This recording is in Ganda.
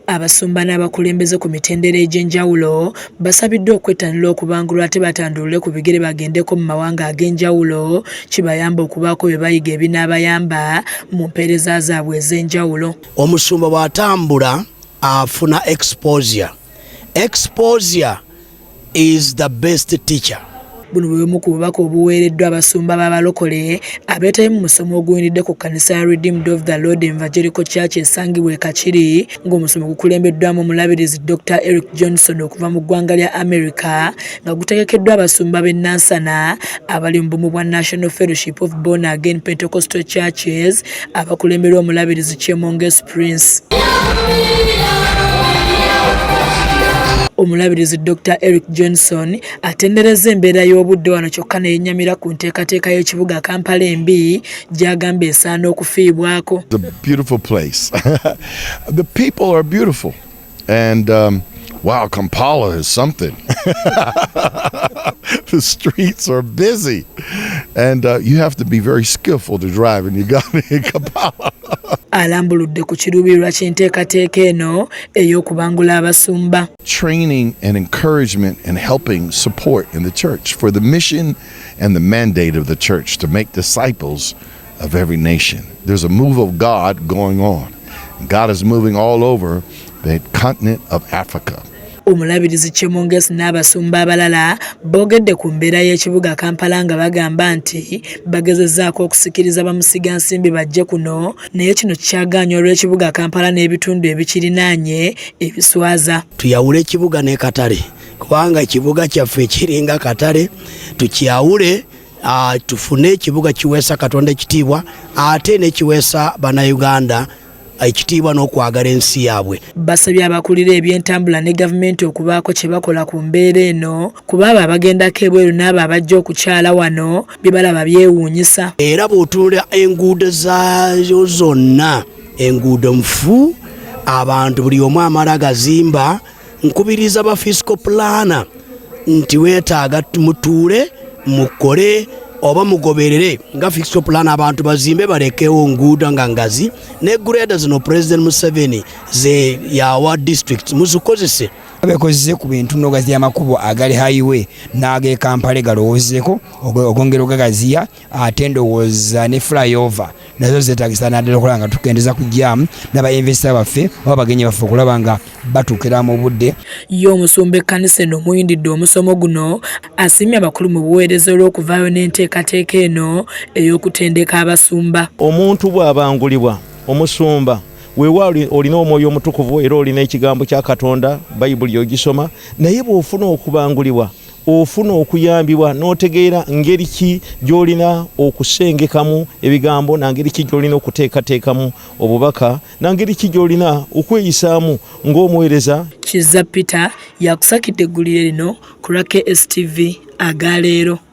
Abasumba n'abakulembeze ku mitendera egy'enjawulo basabiddwa okwettanira okubangulwa ate batandulule ku bigere bagendeko mu mawanga ag'enjawulo kibayamba okubaako bye bayiga ebinaabayamba mu mpeereza zaabwe ez'enjawulo. Omusumba bw'atambula afuna exposure. Exposure is the best teacher. Buno bwe bumu ku bubaka obuweereddwa abasumba b'abalokole abeetayo mu musomo oguyimiridde ku kkanisa ya Redeemed of the Lord Evangelical Church esangibwa e Kakiri ng'omusomo gukulembeddwamu omulabirizi Dr. Eric Johnson okuva mu ggwanga lya America nga gutegekeddwa abasumba b'e Nansana abali mu bumu bwa National Fellowship of Born Again Pentecostal Churches abakulemberwa omulabirizi Chemonges Prince. Omulabirizi Dr. Eric Johnson atendereza embeera y'obudde wano kyokka ne yennyamira ku nteekateeka y'ekibuga Kampala embi gy'agamba esaana okufiibwako. It's a beautiful place. The people are beautiful. And wow, Kampala is something. The streets are busy. And you have to be very skillful to drive in Uganda in Kampala. Alambuludde ku kiruubirirwa ky'enteekateeka eno ey'okubangula abasumba. Training and encouragement and helping support in the church for the mission and the mandate of the church to make disciples of every nation. There's a move of God going on. God is moving all over the continent of Africa. Omulabirizi Chemonges n'abasumba abalala boogedde ku mbeera y'ekibuga Kampala nga bagamba nti bagezezzaako okusikiriza bamusigansimbi bajje kuno naye kino kyagaanya olw'ekibuga Kampala n'ebitundu ebikirinaanye ebiswaza. Tuyawule ekibuga ne katale kubanga ekibuga kyaffe kiringa katale tukyawule tufune ekibuga kiweesa Katonda ekitiibwa ate n'ekiweesa bannayuganda ekitiibwa n'okwagala ensi yaabwe. Basabye abakulira ebyentambula ne gavumenti okubaako kye bakola ku mbeera eno kuba abo abagendako ebweru n'abo abajja okukyala wano bye balaba byewuunyisa. Era bw'otunula enguudo zaayo zonna enguudo nfu abantu buli omu amala gazimba nkubiriza ba fiscal plana nti weetaaga mutuule mukole oba mugoberere nga fiscal plan abantu bazimbe balekewo nguudo nga ngazi ne grade zino President Museveni ze yawa district muzikozese abekozese ku bintu nogazi y'amakubo agali highway n'age Kampala galowozeko ogongera ogagaziya ate ndowooza ne flyover nazo zeetagisa naddala okulaba nga tukendeza ku jam n'abayinvesita baffe oba bagenyi baffe okulaba nga batukira mu budde. Ye omusumba ekkanisa eno omuyindidde omusomo guno asiimye abakulu mu buweereza olw'okuvaayo n'enteekateeka eno ey'okutendeka abasumba. Omuntu bw'abangulibwa omusumba weewa olina omwoyo omutukuvu era olina ekigambo kya Katonda Bayibuli ogisoma naye bw'ofuna okubangulibwa ofuna okuyambibwa n'otegeera ngeri ki gy'olina okusengekamu ebigambo nangeri ki gy'olina okuteekateekamu obubaka nangeri ki gy'olina okweyisaamu ng'omuweereza. Kizza Peter yakusakidde eggulire lino ku STV agaleero.